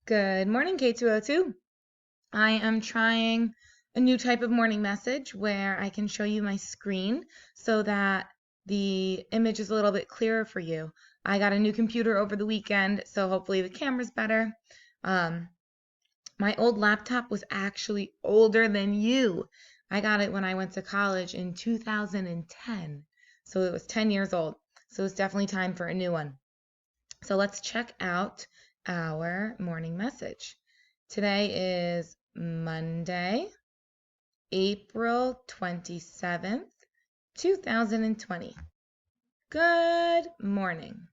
Good morning, K202. I am trying a new type of morning message where I can show you my screen so that the image is a little bit clearer for you. I got a new computer over the weekend, so hopefully the camera's better. My old laptop was actually older than you. I got it when I went to college in 2010, so it was 10 years old. So it's definitely time for a new one. So let's check out our morning message. Today is Monday, April 27th, 2020. Good morning.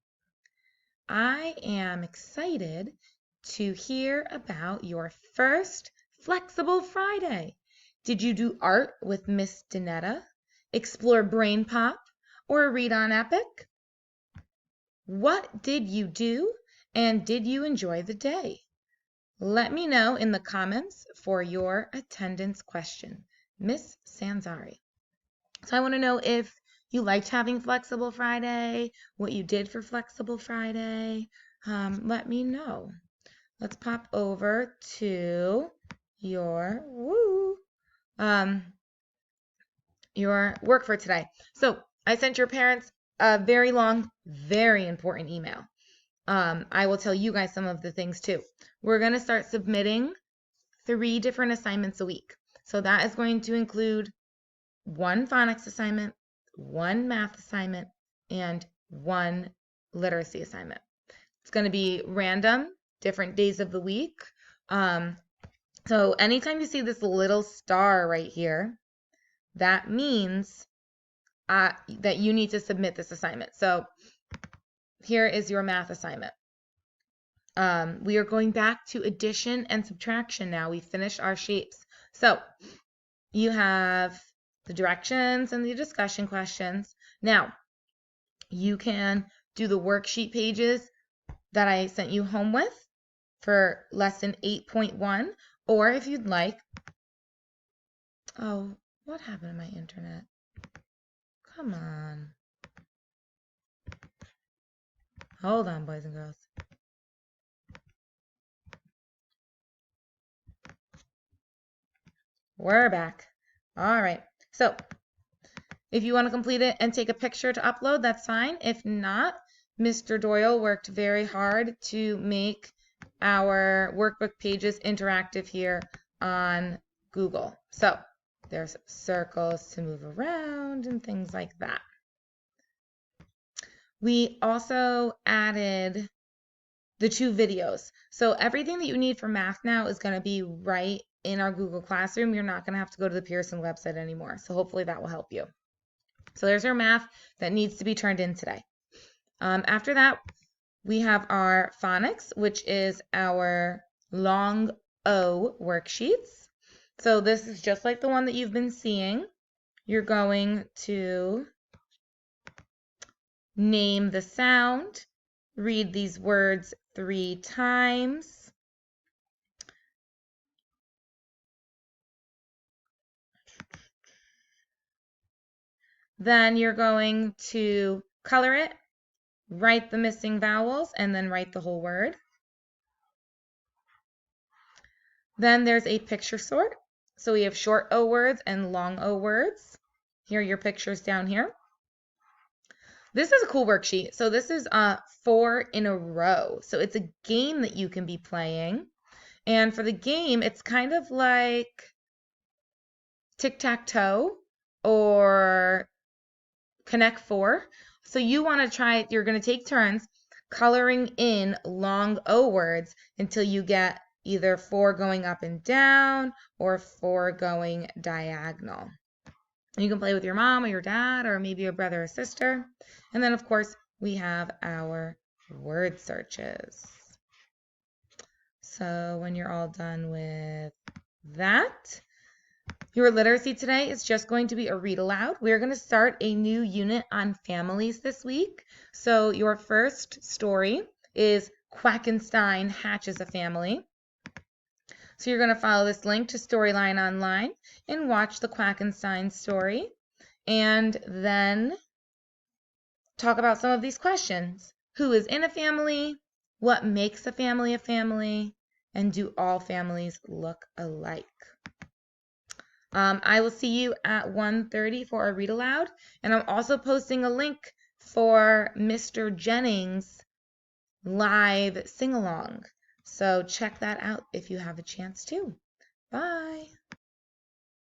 I am excited to hear about your first Flexible Friday. Did you do art with Miss Danetta, explore Brain Pop, or read on Epic? What did you do, and did you enjoy the day? Let me know in the comments for your attendance question, Miss Sanzari. So I want to know if you liked having Flexible Friday, what you did for Flexible Friday. Let me know. Let's pop over to your your work for today. So I sent your parents a very long, very important email. I will tell you guys some of the things too. We're going to start submitting 3 different assignments a week. So that is going to include 1 phonics assignment, 1 math assignment, and 1 literacy assignment. It's going to be random, different days of the week. So anytime you see this little star right here, that means that you need to submit this assignment. So here is your math assignment. We are going back to addition and subtraction now. We finished our shapes. So you have the directions and the discussion questions. Now, you can do the worksheet pages that I sent you home with for lesson 8.1, or if you'd like, oh, what happened to my internet? Come on. Hold on, boys and girls. We're back. All right. So if you want to complete it and take a picture to upload, that's fine. If not, Mr. Doyle worked very hard to make our workbook pages interactive here on Google. So there's circles to move around and things like that. We also added the 2 videos. So everything that you need for math now is going to be right in our Google Classroom. You're not going to have to go to the Pearson website anymore. So hopefully that will help you. So there's our math that needs to be turned in today. After that, we have our phonics, which is our long O worksheets. So this is just like the one that you've been seeing. You're going to name the sound, read these words 3 times. Then you're going to color it, write the missing vowels, and then write the whole word. Then there's a picture sort. So we have short O words and long O words. Here are your pictures down here. This is a cool worksheet. So this is 4 in a row. So it's a game that you can be playing. And for the game, it's kind of like tic-tac-toe or Connect 4. So you want to try, you're going to take turns coloring in long O words until you get either 4 going up and down or 4 going diagonal. You can play with your mom or your dad or maybe your brother or sister. And then, of course, we have our word searches. So when you're all done with that, your literacy today is just going to be a read aloud. We're going to start a new unit on families this week. So your first story is Quackenstein Hatches a Family. So you're going to follow this link to Storyline Online and watch the Quackenstein story and then talk about some of these questions. Who is in a family? What makes a family a family? And do all families look alike? I will see you at 1:30 for a read aloud, and I'm also posting a link for Mr. Jennings' live sing along. So check that out if you have a chance to. Bye.